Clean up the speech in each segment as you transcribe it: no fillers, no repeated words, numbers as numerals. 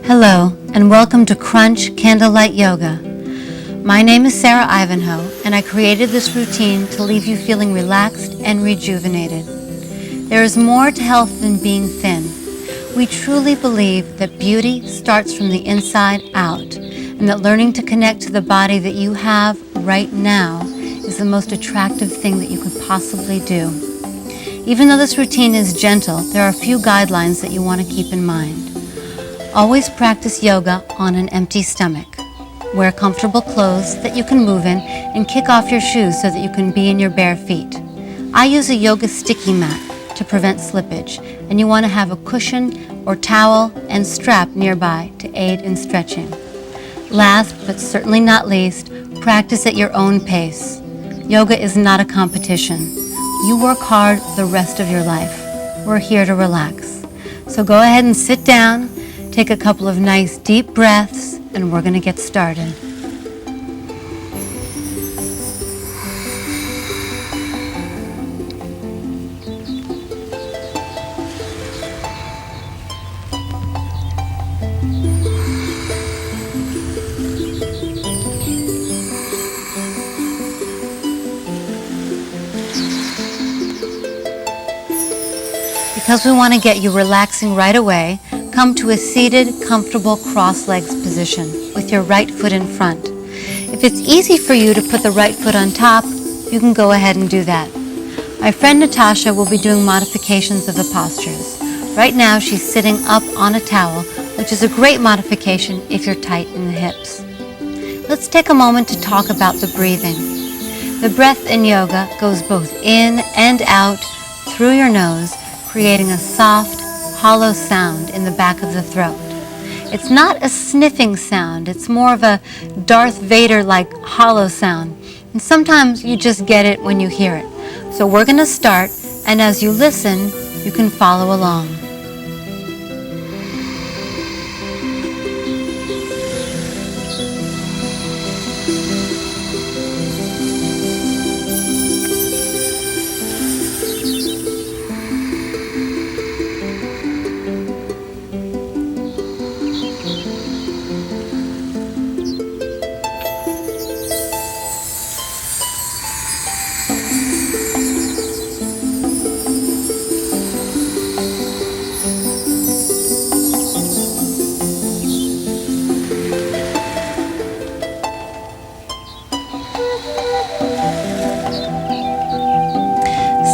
Hello, and welcome to Crunch Candlelight Yoga. My name is Sara Ivanhoe, and I created this routine to leave you feeling relaxed and rejuvenated. There is more to health than being thin. We truly believe that beauty starts from the inside out, and that learning to connect to the body that you have right now is the most attractive thing that you could possibly do. Even though this routine is gentle, there are a few guidelines that you want to keep in mind. Always practice yoga on an empty stomach. Wear comfortable clothes that you can move in and kick off your shoes so that you can be in your bare feet. I use a yoga sticky mat to prevent slippage, and you want to have a cushion or towel and strap nearby to aid in stretching. Last, but certainly not least, practice at your own pace. Yoga is not a competition. You work hard the rest of your life. We're here to relax. So go ahead and sit down. Take a couple of nice deep breaths, and we're going to get started. Because we want to get you relaxing right away, come to a seated, comfortable cross-legs position with your right foot in front. If it's easy for you to put the right foot on top, you can go ahead and do that. My friend Natasha will be doing modifications of the postures. Right now she's sitting up on a towel, which is a great modification if you're tight in the hips. Let's take a moment to talk about the breathing. The breath in yoga goes both in and out through your nose, creating a soft, hollow sound in the back of the throat. It's not a sniffing sound, it's more of a Darth Vader-like hollow sound. And sometimes you just get it when you hear it. So we're going to start, and as you listen, you can follow along.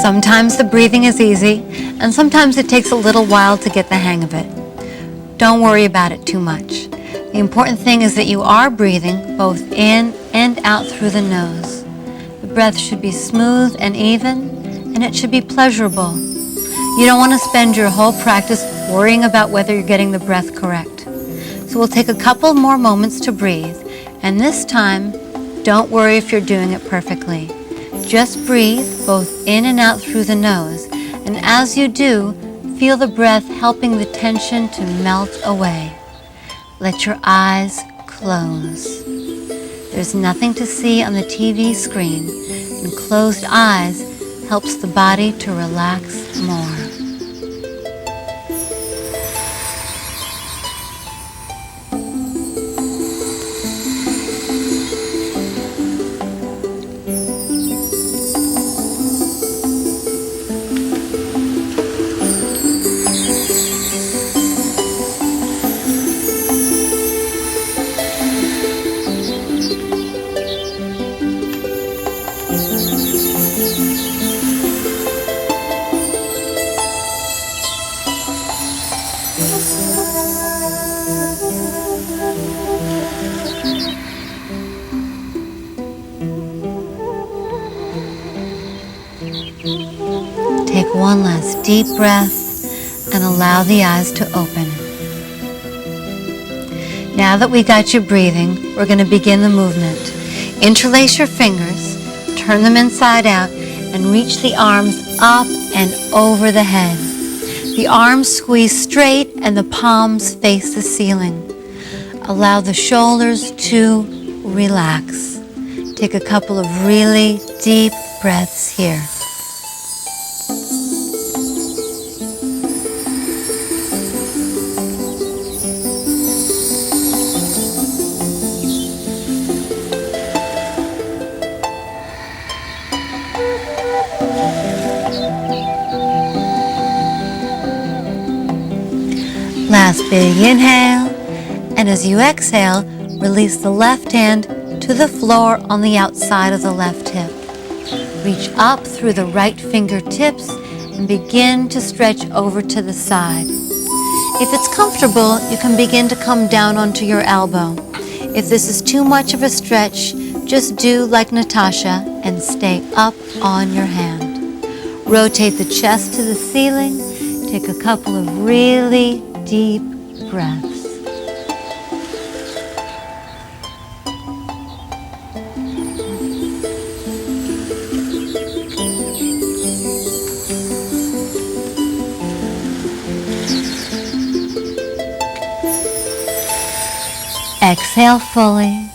Sometimes the breathing is easy, and sometimes it takes a little while to get the hang of it. Don't worry about it too much. The important thing is that you are breathing both in and out through the nose. The breath should be smooth and even, and it should be pleasurable. You don't want to spend your whole practice worrying about whether you're getting the breath correct. So we'll take a couple more moments to breathe, and this time, don't worry if you're doing it perfectly. Just breathe both in and out through the nose, and as you do, feel the breath helping the tension to melt away. Let your eyes close. There's nothing to see on the TV screen, and closed eyes helps the body to relax more. Take one last deep breath and allow the eyes to open. Now that we got you breathing, we're going to begin the movement. Interlace your fingers, turn them inside out, and reach the arms up and over the head. The arms squeeze straight and the palms face the ceiling. Allow the shoulders to relax. Take a couple of really deep breaths here. last big inhale, and as you exhale, release the left hand to the floor on the outside of the left hip. Reach up through the right fingertips and begin to stretch over to the side. If it's comfortable, you can begin to come down onto your elbow. If this is too much of a stretch, just do like Natasha and stay up on your hand. Rotate the chest to the ceiling. Take a couple of really deep breaths. Exhale fully,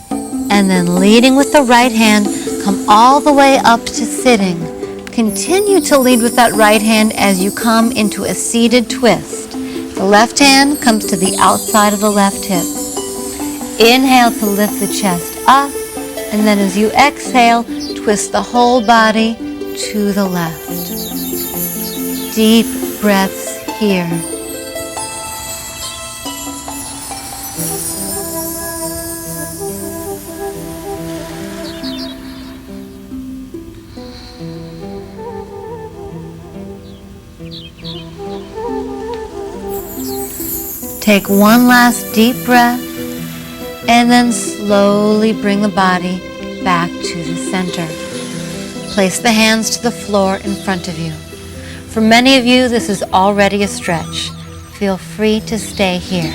and then leading with the right hand, come all the way up to sitting. Continue to lead with that right hand as you come into a seated twist. The left hand comes to the outside of the left hip. Inhale to lift the chest up, and then as you exhale, twist the whole body to the left. Deep breaths here. Take one last deep breath, and then slowly bring the body back to the center. Place the hands to the floor in front of you. For many of you, this is already a stretch. Feel free to stay here.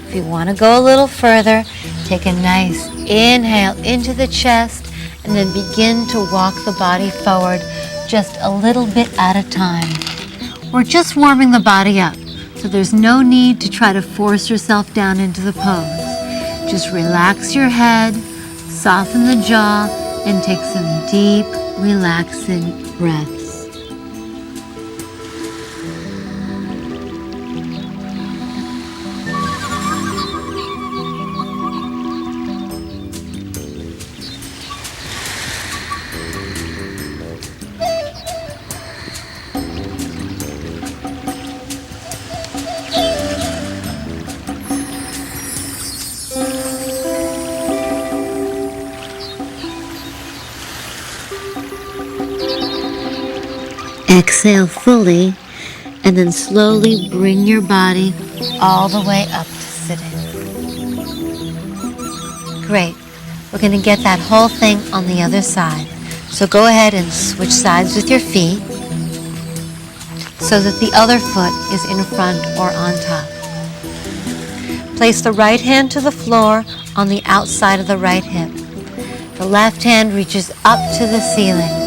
If you want to go a little further, take a nice inhale into the chest, and then begin to walk the body forward just a little bit at a time. We're just warming the body up, so there's no need to try to force yourself down into the pose. Just relax your head, soften the jaw, and take some deep, relaxing breaths. Exhale fully, and then slowly bring your body all the way up to sitting. Great. We're going to get that whole thing on the other side. So go ahead and switch sides with your feet so that the other foot is in front or on top. Place the right hand to the floor on the outside of the right hip. The left hand reaches up to the ceiling.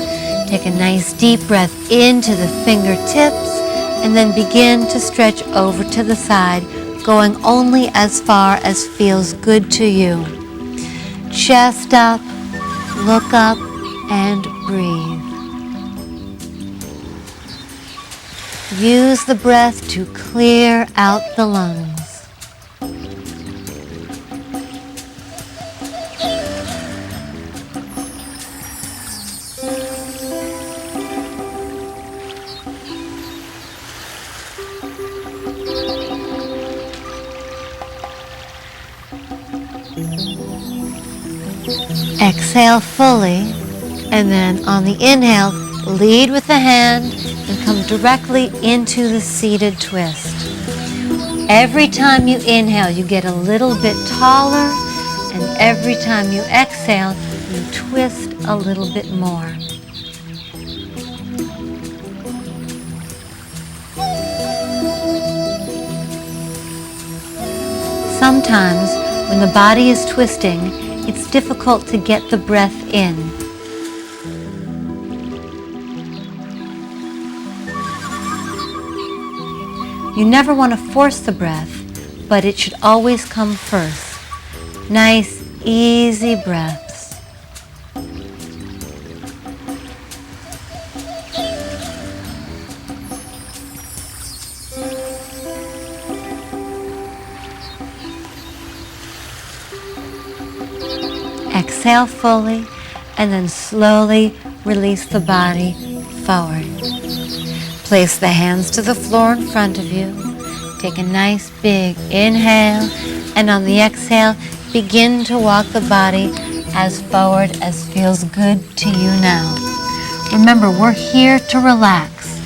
Take a nice deep breath into the fingertips, and then begin to stretch over to the side, going only as far as feels good to you. Chest up, look up, and breathe. Use the breath to clear out the lungs. Exhale fully, and then on the inhale, lead with the hand and come directly into the seated twist. Every time you inhale, you get a little bit taller, and every time you exhale, you twist a little bit more. Sometimes, when the body is twisting, it's difficult to get the breath in. You never want to force the breath, but it should always come first. Nice, easy breaths. Exhale fully, and then slowly release the body forward. Place the hands to the floor in front of you. Take a nice big inhale, and on the exhale, begin to walk the body as forward as feels good to you now. Remember, we're here to relax.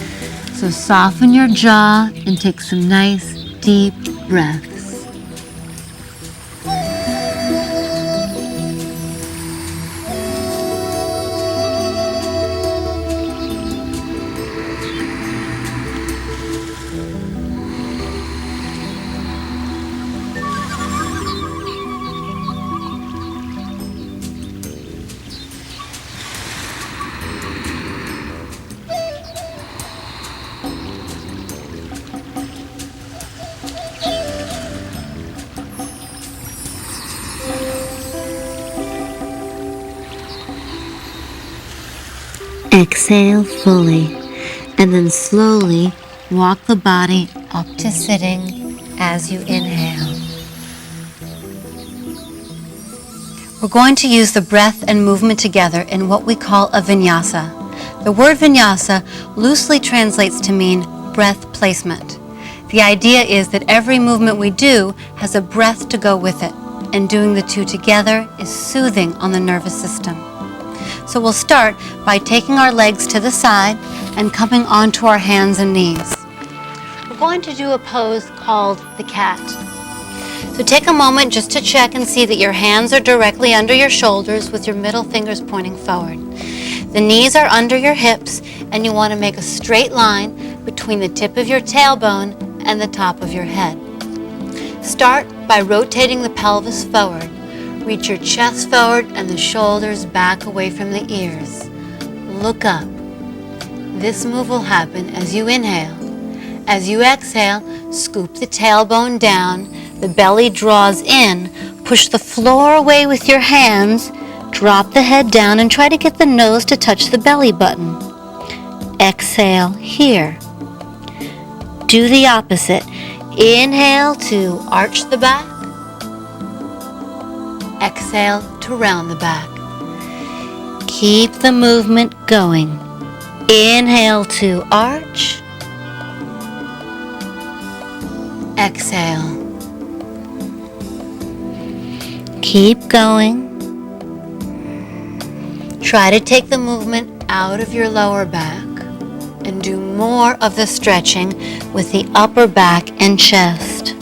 So soften your jaw and take some nice deep breaths. Exhale fully, and then slowly walk the body up to sitting as you inhale. We're going to use the breath and movement together in what we call a vinyasa. The word vinyasa loosely translates to mean breath placement. The idea is that every movement we do has a breath to go with it, and doing the two together is soothing on the nervous system. So we'll start by taking our legs to the side and coming onto our hands and knees. We're going to do a pose called the cat. So take a moment just to check and see that your hands are directly under your shoulders with your middle fingers pointing forward. The knees are under your hips, and you want to make a straight line between the tip of your tailbone and the top of your head. Start by rotating the pelvis forward. Reach your chest forward and the shoulders back away from the ears. Look up. This move will happen as you inhale. As you exhale, scoop the tailbone down, the belly draws in, push the floor away with your hands, drop the head down and try to get the nose to touch the belly button. Exhale here. Do the opposite. Inhale to arch the back. Exhale to round the back. Keep the movement going. Inhale to arch. Exhale. Keep going. Try to take the movement out of your lower back and do more of the stretching with the upper back and chest.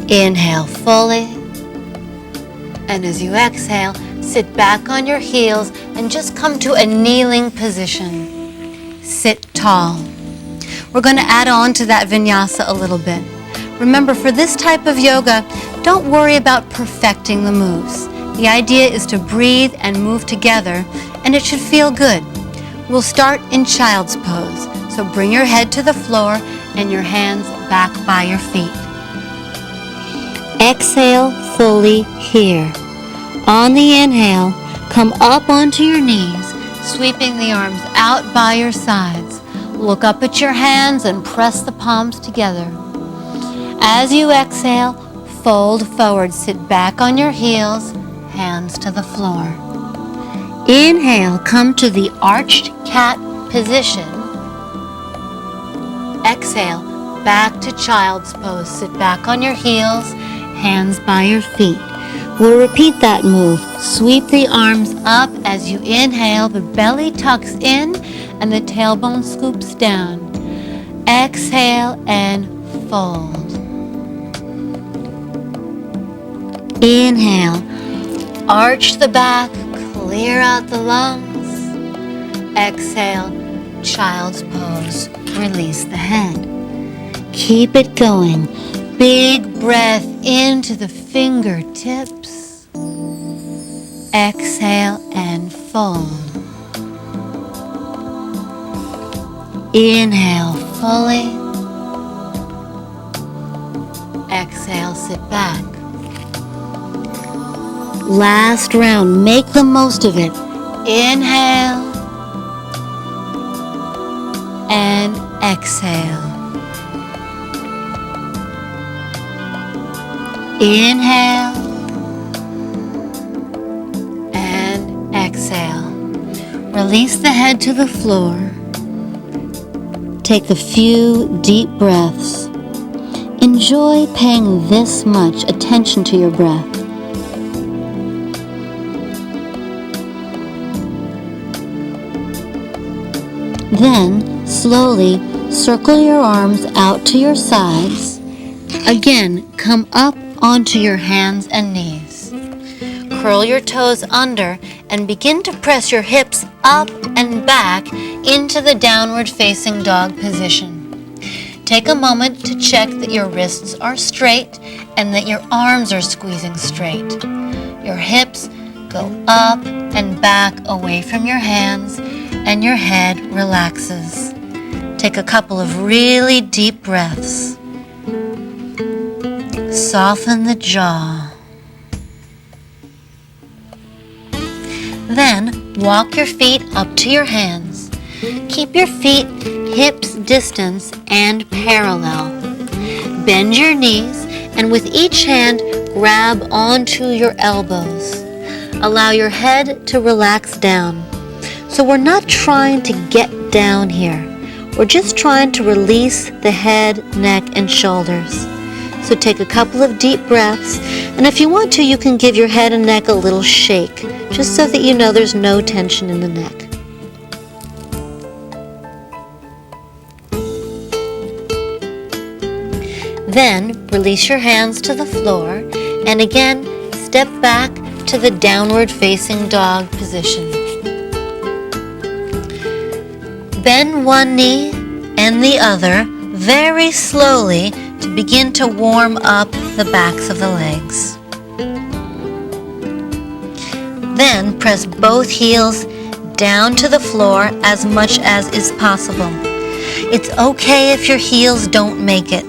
Inhale fully, and as you exhale, sit back on your heels and just come to a kneeling position. Sit tall. We're going to add on to that vinyasa a little bit. Remember, for this type of yoga, don't worry about perfecting the moves. The idea is to breathe and move together, and it should feel good. We'll start in child's pose, so bring your head to the floor and your hands back by your feet. Exhale fully here. On the inhale, come up onto your knees, sweeping the arms out by your sides. Look up at your hands and press the palms together. As you exhale, fold forward, sit back on your heels, hands to the floor. Inhale, come to the arched cat position. Exhale, back to child's pose. Sit back on your heels, hands by your feet. We'll repeat that move. Sweep the arms up as you inhale. The belly tucks in and the tailbone scoops down. Exhale and fold. Inhale, arch the back, clear out the lungs. Exhale, child's pose. Release the head. Keep it going. Big breath into the fingertips. Exhale and fold. Inhale fully. Exhale, sit back. Last round, make the most of it. Inhale and exhale. Inhale and exhale. Release the head to the floor. take a few deep breaths. Enjoy paying this much attention to your breath. Then, slowly circle your arms out to your sides. Again, come up onto your hands and knees. Curl your toes under and begin to press your hips up and back into the downward facing dog position. Take a moment to check that your wrists are straight and that your arms are squeezing straight. Your hips go up and back away from your hands and your head relaxes. Take a couple of really deep breaths. Soften the jaw. Then walk your feet up to your hands. Keep your feet hips distance and parallel. Bend your knees and with each hand grab onto your elbows. Allow your head to relax down. So we're not trying to get down here. We're just trying to release the head, neck, and shoulders. So take a couple of deep breaths, and if you want to, you can give your head and neck a little shake, just so that you know there's no tension in the neck. Then release your hands to the floor, and again, step back to the downward facing dog position. Bend one knee and the other very slowly to begin to warm up the backs of the legs. Then press both heels down to the floor as much as is possible. It's okay if your heels don't make it.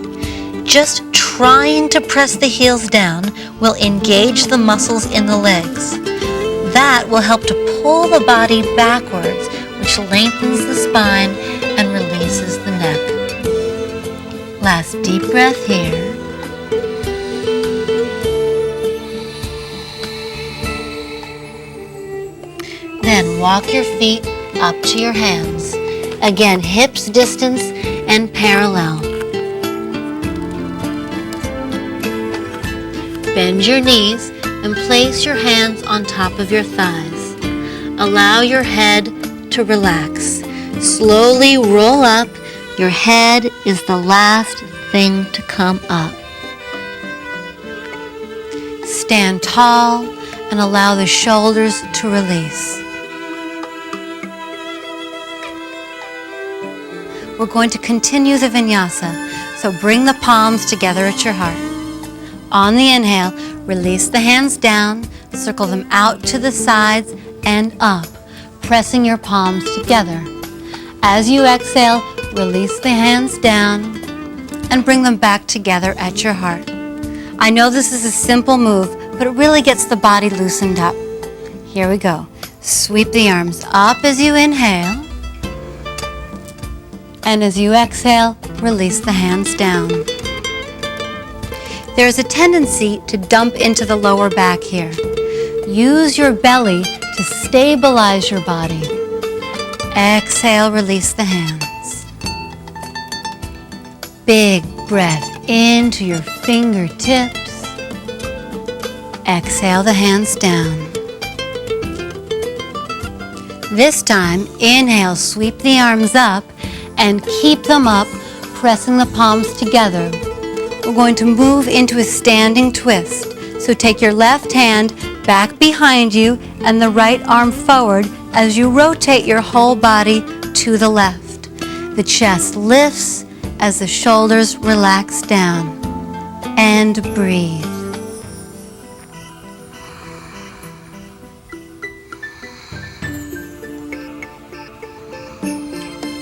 Just trying to press the heels down will engage the muscles in the legs. That will help to pull the body backwards, which lengthens the spine and releases the neck. Last deep breath here. Then walk your feet up to your hands. Again, hips distance and parallel. Bend your knees and place your hands on top of your thighs. Allow your head to relax. Slowly roll up. Your head is the last thing to come up. Stand tall and allow the shoulders to release. We're going to continue the vinyasa, so bring the palms together at your heart. On the inhale, release the hands down, circle them out to the sides and up, pressing your palms together. As you exhale, release the hands down and bring them back together at your heart. I know this is a simple move, but it really gets the body loosened up. Here we go. Sweep the arms up as you inhale. And as you exhale, release the hands down. There's a tendency to dump into the lower back here. Use your belly to stabilize your body. Exhale, release the hands. Big breath into your fingertips. Exhale the hands down. This time, inhale, sweep the arms up and keep them up, pressing the palms together. We're going to move into a standing twist. So take your left hand back behind you and the right arm forward as you rotate your whole body to the left. The chest lifts as the shoulders relax down. And breathe.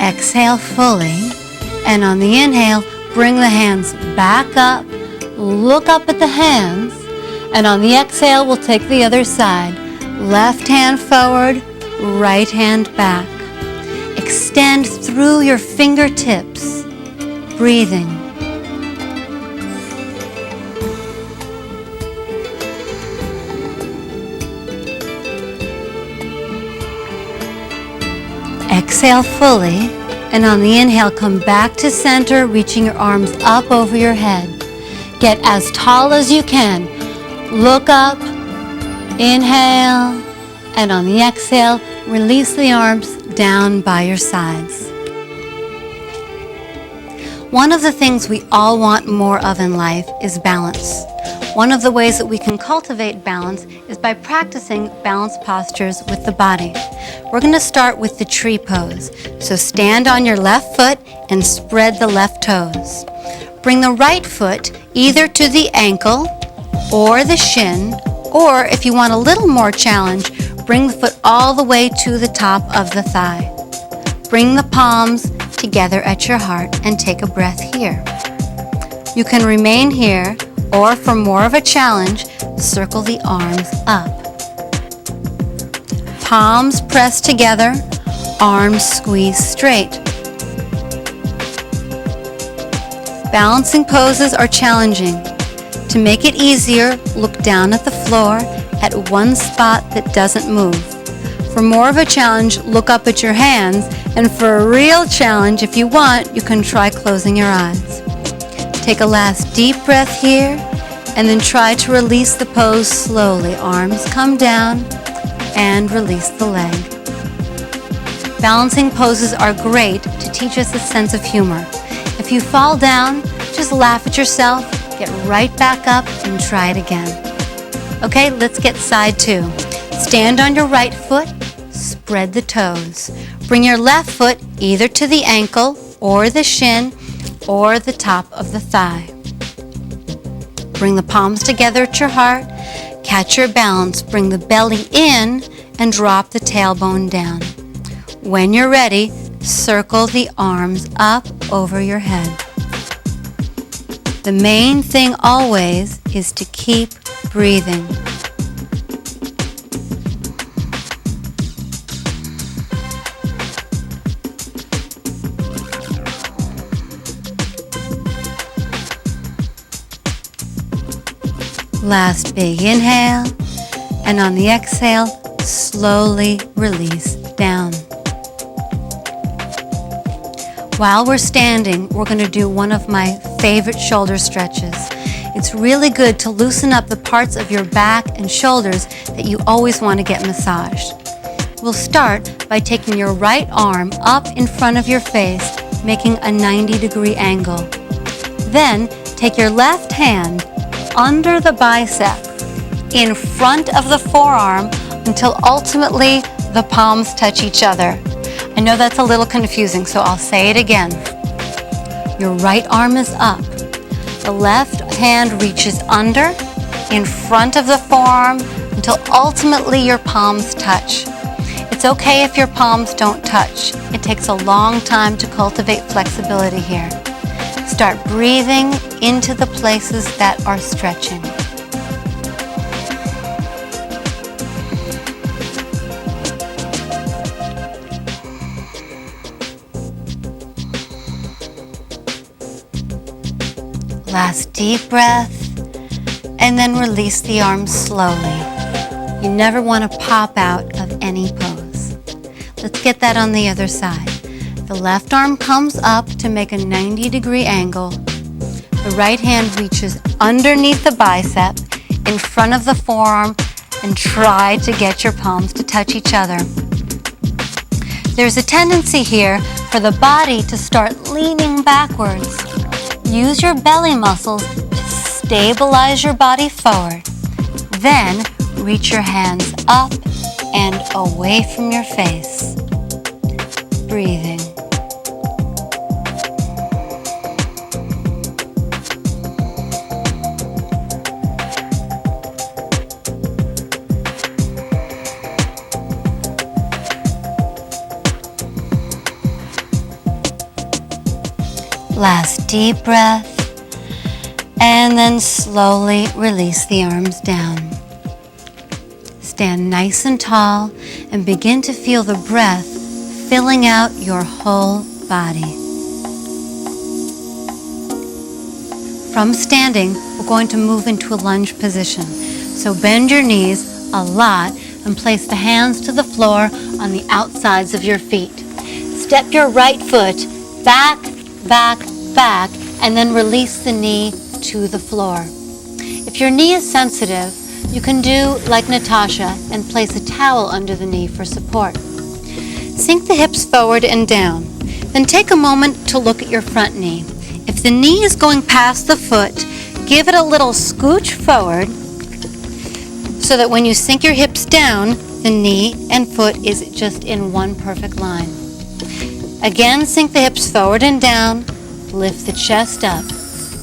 Exhale fully, and on the inhale, bring the hands back up, look up at the hands, and on the exhale, we'll take the other side. Left hand forward, right hand back. Extend through your fingertips, breathing. Exhale fully, And on the inhale, come back to center, reaching your arms up over your head. Get as tall as you can. Look up, inhale, and on the exhale, release the arms down by your sides. One of the things we all want more of in life is balance. One of the ways that we can cultivate balance is by practicing balance postures with the body. We're going to start with the tree pose. So stand on your left foot and spread the left toes. Bring the right foot either to the ankle or the shin, or if you want a little more challenge, bring the foot all the way to the top of the thigh. Bring the palms together at your heart and take a breath here. You can remain here, or for more of a challenge, circle the arms up. Palms pressed together, arms squeezed straight. Balancing poses are challenging. To make it easier, look down at the floor at one spot that doesn't move. For more of a challenge, look up at your hands, and for a real challenge, if you want, you can try closing your eyes. Take a last deep breath here, and then try to release the pose slowly. Arms come down, and release the leg. Balancing poses are great to teach us a sense of humor. If you fall down, just laugh at yourself, get right back up, and try it again. Okay, let's get side two. Stand on your right foot, spread the toes. Bring your left foot either to the ankle or the shin or the top of the thigh. Bring the palms together at your heart. Catch your balance. Bring the belly in and drop the tailbone down. When you're ready, circle the arms up over your head. The main thing always is to keep breathing. Last big inhale, and on the exhale, slowly release down. While we're standing, we're going to do one of my favorite shoulder stretches. It's really good to loosen up the parts of your back and shoulders that you always want to get massaged. We'll start by taking your right arm up in front of your face, making a 90-degree angle. Then take your left hand under the bicep, in front of the forearm, until ultimately the palms touch each other. I know that's a little confusing, so I'll say it again. Your right arm is up. The left hand reaches under, in front of the forearm, until ultimately your palms touch. It's okay if your palms don't touch. It takes a long time to cultivate flexibility here. Start breathing into the places that are stretching. Last deep breath, and then release the arms slowly. You never want to pop out of any pose. Let's get that on the other side. The left arm comes up to make a 90-degree angle. The right hand reaches underneath the bicep, in front of the forearm, and try to get your palms to touch each other. There's a tendency here for the body to start leaning backwards. Use your belly muscles to stabilize your body forward. Then reach your hands up and away from your face. Breathing. Last deep breath, and then slowly release the arms down. Stand nice and tall and begin to feel the breath filling out your whole body. From standing, we're going to move into a lunge position. So bend your knees a lot and place the hands to the floor on the outsides of your feet. step your right foot back, back, back, and then release the knee to the floor. If your knee is sensitive, you can do like Natasha and place a towel under the knee for support. Sink the hips forward and down. Then take a moment to look at your front knee. If the knee is going past the foot, give it a little scooch forward so that when you sink your hips down, the knee and foot is just in one perfect line. Again, sink the hips forward and down, lift the chest up.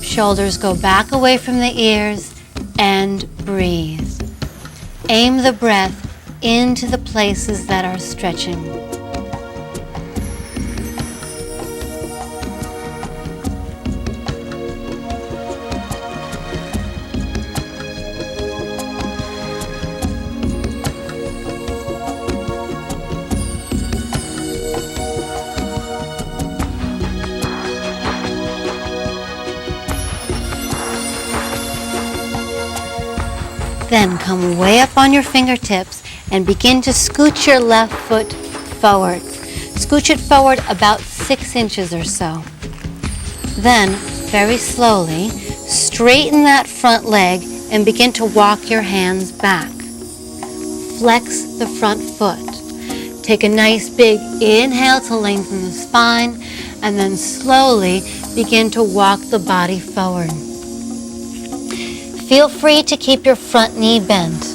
Shoulders go back away from the ears and breathe. Aim the breath into the places that are stretching. Then come way up on your fingertips and begin to scooch your left foot forward. Scooch it forward about 6 inches or so. Then, very slowly, straighten that front leg and begin to walk your hands back. Flex the front foot. Take a nice big inhale to lengthen the spine, and then slowly begin to walk the body forward. Feel free to keep your front knee bent.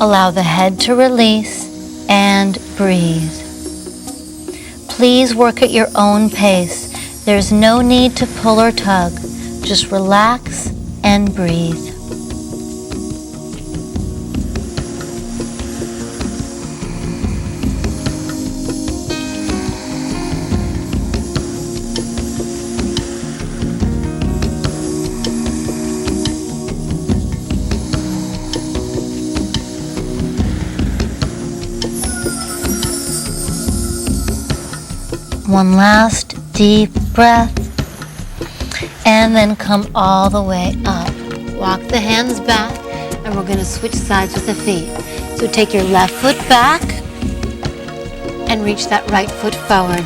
Allow the head to release and breathe. Please work at your own pace. There's no need to pull or tug. Just relax and breathe. One last deep breath, and then come all the way up. Walk the hands back, and we're going to switch sides with the feet. So take your left foot back, and reach that right foot forward.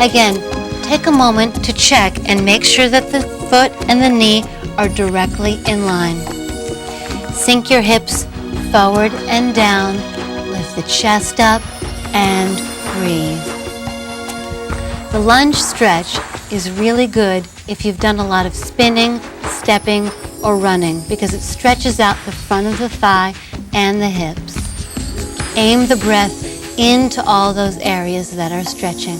Again, take a moment to check and make sure that the foot and the knee are directly in line. Sink your hips forward and down, lift the chest up, and breathe. The lunge stretch is really good if you've done a lot of spinning, stepping, or running because it stretches out the front of the thigh and the hips. Aim the breath into all those areas that are stretching.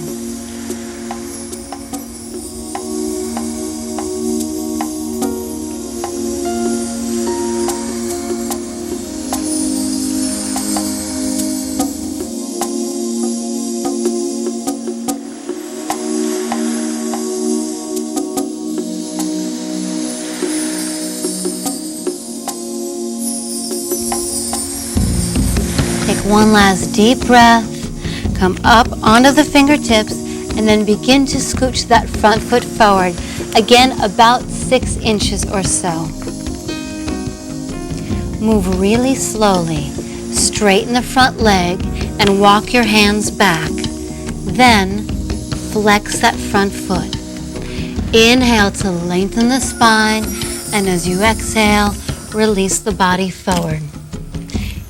One last deep breath. Come up onto the fingertips and then begin to scooch that front foot forward. Again, about 6 inches or so. Move really slowly. Straighten the front leg and walk your hands back. Then flex that front foot. Inhale to lengthen the spine, and as you exhale, release the body forward.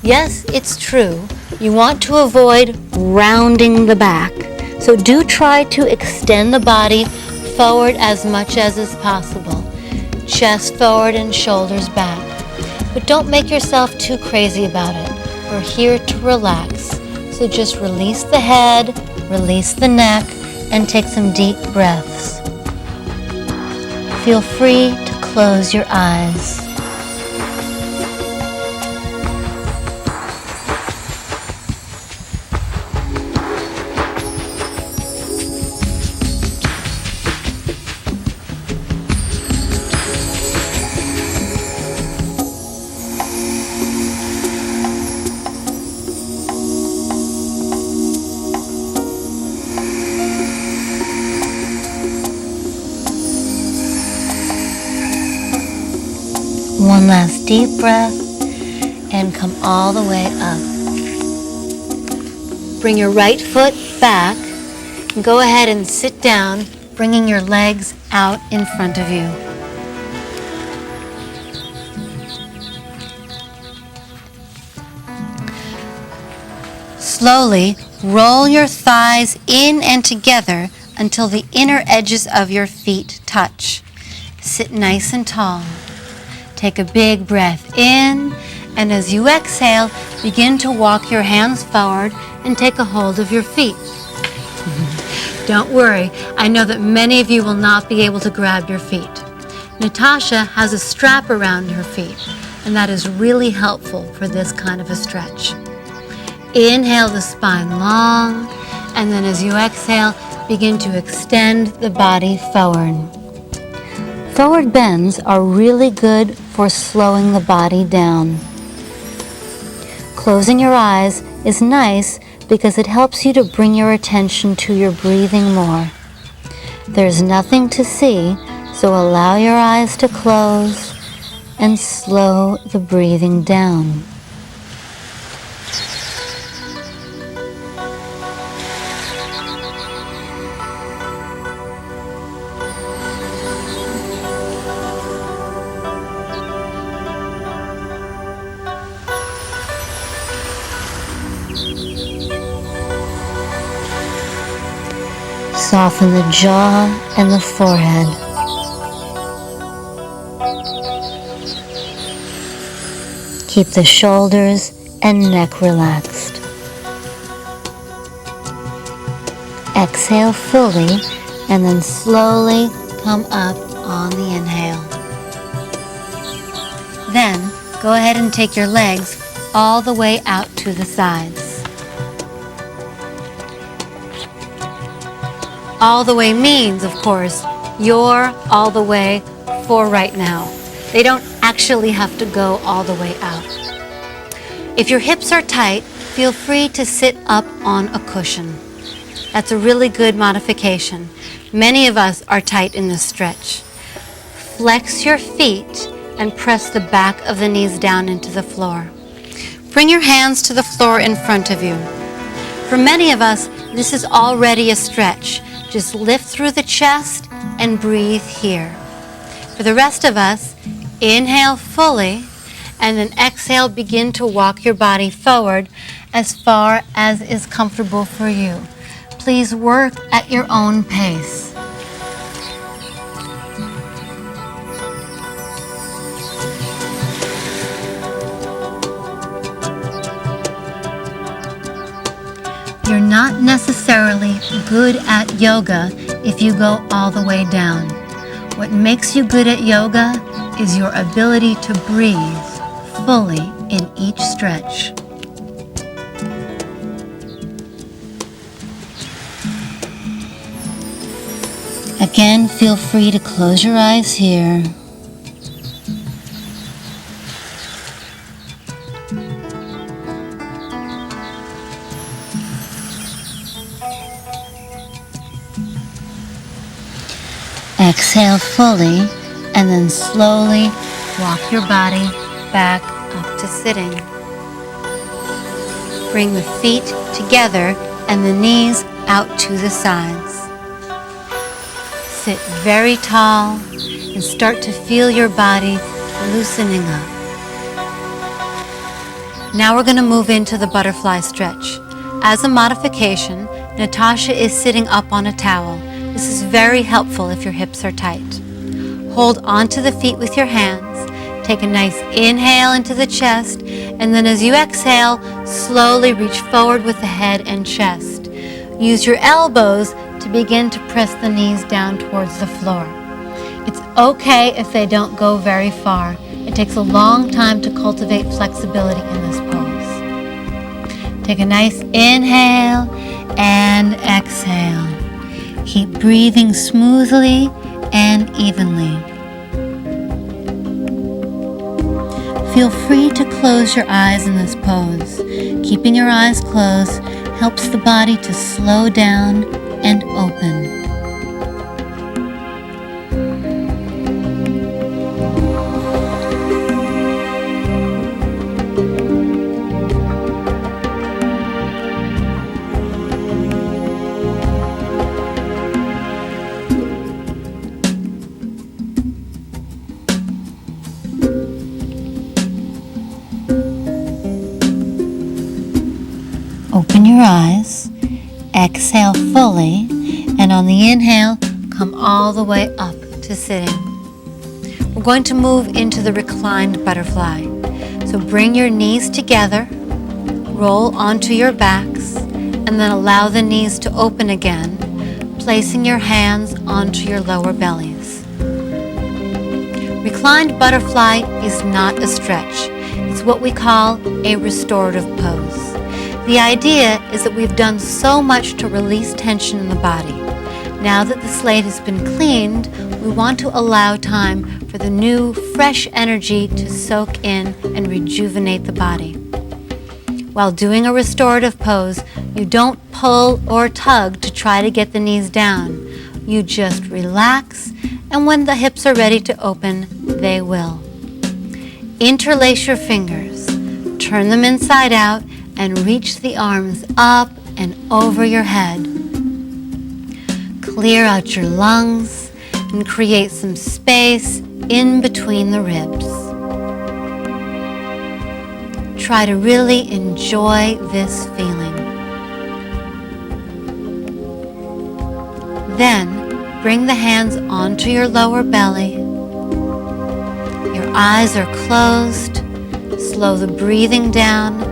Yes, it's true. You want to avoid rounding the back. So do try to extend the body forward as much as is possible. Chest forward and shoulders back. But don't make yourself too crazy about it. We're here to relax. So just release the head, release the neck, and take some deep breaths. Feel free to close your eyes. One last deep breath and come all the way up. Bring your right foot back and go ahead and sit down, bringing your legs out in front of you. Slowly roll your thighs in and together until the inner edges of your feet touch. Sit nice and tall. Take a big breath in, and as you exhale, begin to walk your hands forward and take a hold of your feet. Don't worry, I know that many of you will not be able to grab your feet. Natasha has a strap around her feet, and that is really helpful for this kind of a stretch. Inhale the spine long, and then as you exhale, begin to extend the body forward. Forward bends are really good for slowing the body down. Closing your eyes is nice because it helps you to bring your attention to your breathing more. There's nothing to see, so allow your eyes to close and slow the breathing down. Soften the jaw and the forehead. Keep the shoulders and neck relaxed. Exhale fully and then slowly come up on the inhale. Then go ahead and take your legs all the way out to the sides. All the way means, of course, you're all the way for right now. They don't actually have to go all the way out. If your hips are tight, feel free to sit up on a cushion. That's a really good modification. Many of us are tight in this stretch. Flex your feet and press the back of the knees down into the floor. Bring your hands to the floor in front of you. For many of us, this is already a stretch. Just lift through the chest and breathe here. For the rest of us, inhale fully and then exhale, begin to walk your body forward as far as is comfortable for you. Please work at your own pace. You're not necessarily good at yoga if you go all the way down. What makes you good at yoga is your ability to breathe fully in each stretch. Again, feel free to close your eyes here. Exhale fully and then slowly walk your body back up to sitting. Bring the feet together and the knees out to the sides. Sit very tall and start to feel your body loosening up. Now we're going to move into the butterfly stretch. As a modification, Natasha is sitting up on a towel. This is very helpful if your hips are tight. Hold onto the feet with your hands. Take a nice inhale into the chest, and then as you exhale, slowly reach forward with the head and chest. Use your elbows to begin to press the knees down towards the floor. It's okay if they don't go very far. It takes a long time to cultivate flexibility in this pose. Take a nice inhale and exhale. Keep breathing smoothly and evenly. Feel free to close your eyes in this pose. Keeping your eyes closed helps the body to slow down and open. eyes, exhale fully, and on the inhale, come all the way up to sitting. We're going to move into the reclined butterfly. So bring your knees together, roll onto your backs, and then allow the knees to open again, placing your hands onto your lower bellies. Reclined butterfly is not a stretch. It's what we call a restorative pose. The idea is that we've done so much to release tension in the body. Now that the slate has been cleaned, we want to allow time for the new, fresh energy to soak in and rejuvenate the body. While doing a restorative pose, you don't pull or tug to try to get the knees down. You just relax, and when the hips are ready to open, they will. Interlace your fingers, turn them inside out, and reach the arms up and over your head. Clear out your lungs and create some space in between the ribs. Try to really enjoy this feeling. Then bring the hands onto your lower belly. Your eyes are closed. Slow the breathing down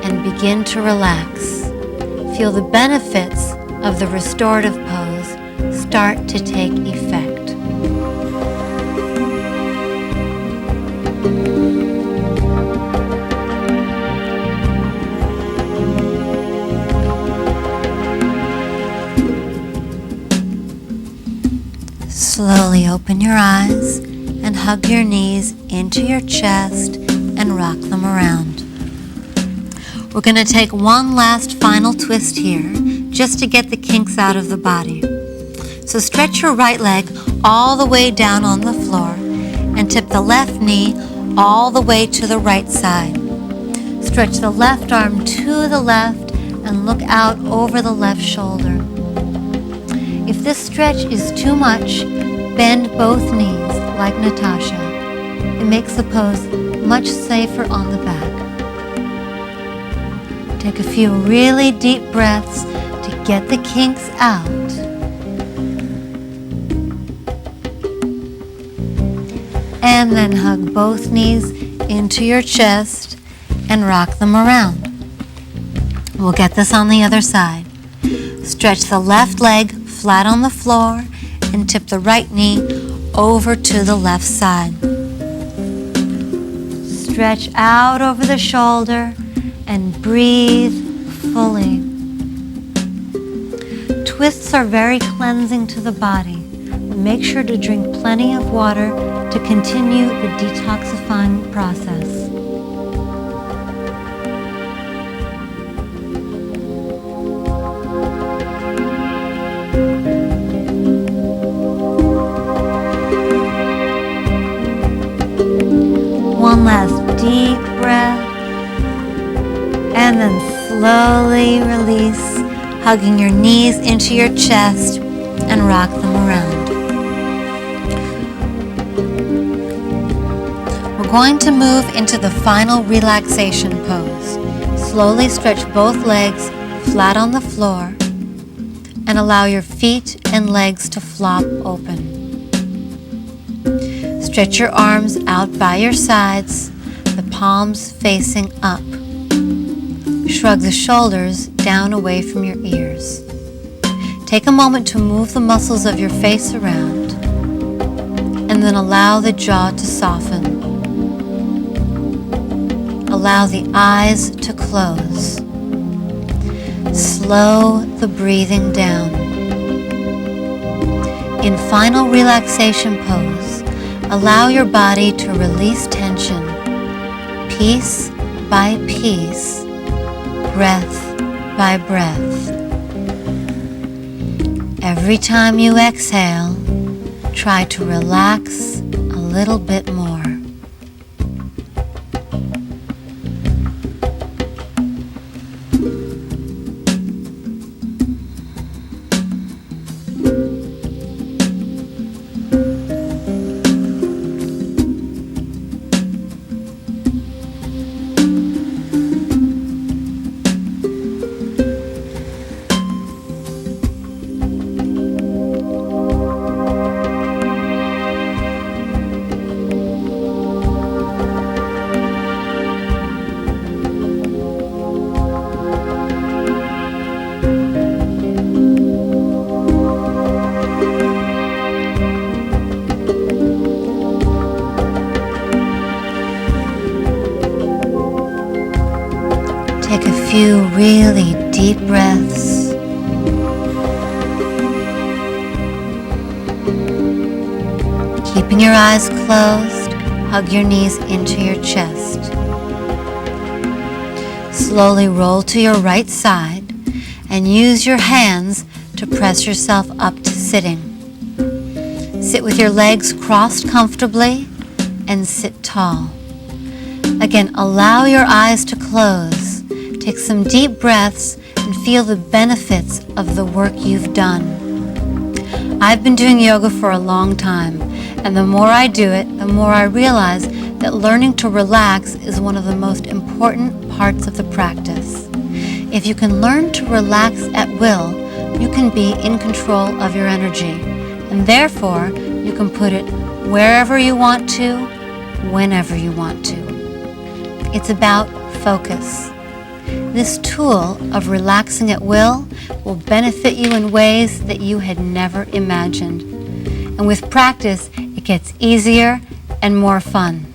and begin to relax. Feel the benefits of the restorative pose start to take effect. Slowly open your eyes and hug your knees into your chest and rock them around. We're going to take one last final twist here just to get the kinks out of the body. So stretch your right leg all the way down on the floor and tip the left knee all the way to the right side. Stretch the left arm to the left and look out over the left shoulder. If this stretch is too much, bend both knees like Natasha. It makes the pose much safer on the back. Take a few really deep breaths to get the kinks out. And then hug both knees into your chest and rock them around. We'll get this on the other side. Stretch the left leg flat on the floor and tip the right knee over to the left side. Stretch out over the shoulder and breathe fully. Twists are very cleansing to the body, but make sure to drink plenty of water to continue the detoxifying process. One last deep breath, and then slowly release, hugging your knees into your chest and rock them around. We're going to move into the final relaxation pose. Slowly stretch both legs flat on the floor and allow your feet and legs to flop open. Stretch your arms out by your sides, the palms facing up. Shrug the shoulders down away from your ears. Take a moment to move the muscles of your face around, and then allow the jaw to soften. Allow the eyes to close. Slow the breathing down. In final relaxation pose, allow your body to release tension, piece by piece, breath by breath. Every time you exhale, try to relax a little bit more. few really deep breaths. Keeping your eyes closed, hug your knees into your chest. Slowly roll to your right side and use your hands to press yourself up to sitting. Sit with your legs crossed comfortably and sit tall. Again, allow your eyes to close. Take some deep breaths and feel the benefits of the work you've done. I've been doing yoga for a long time, and the more I do it, the more I realize that learning to relax is one of the most important parts of the practice. If you can learn to relax at will, you can be in control of your energy, and therefore you can put it wherever you want to, whenever you want to. It's about focus. This tool of relaxing at will benefit you in ways that you had never imagined. And with practice, it gets easier and more fun.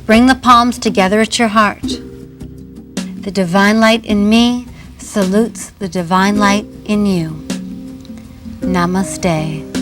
Bring the palms together at your heart. The divine light in me salutes the divine light in you. Namaste.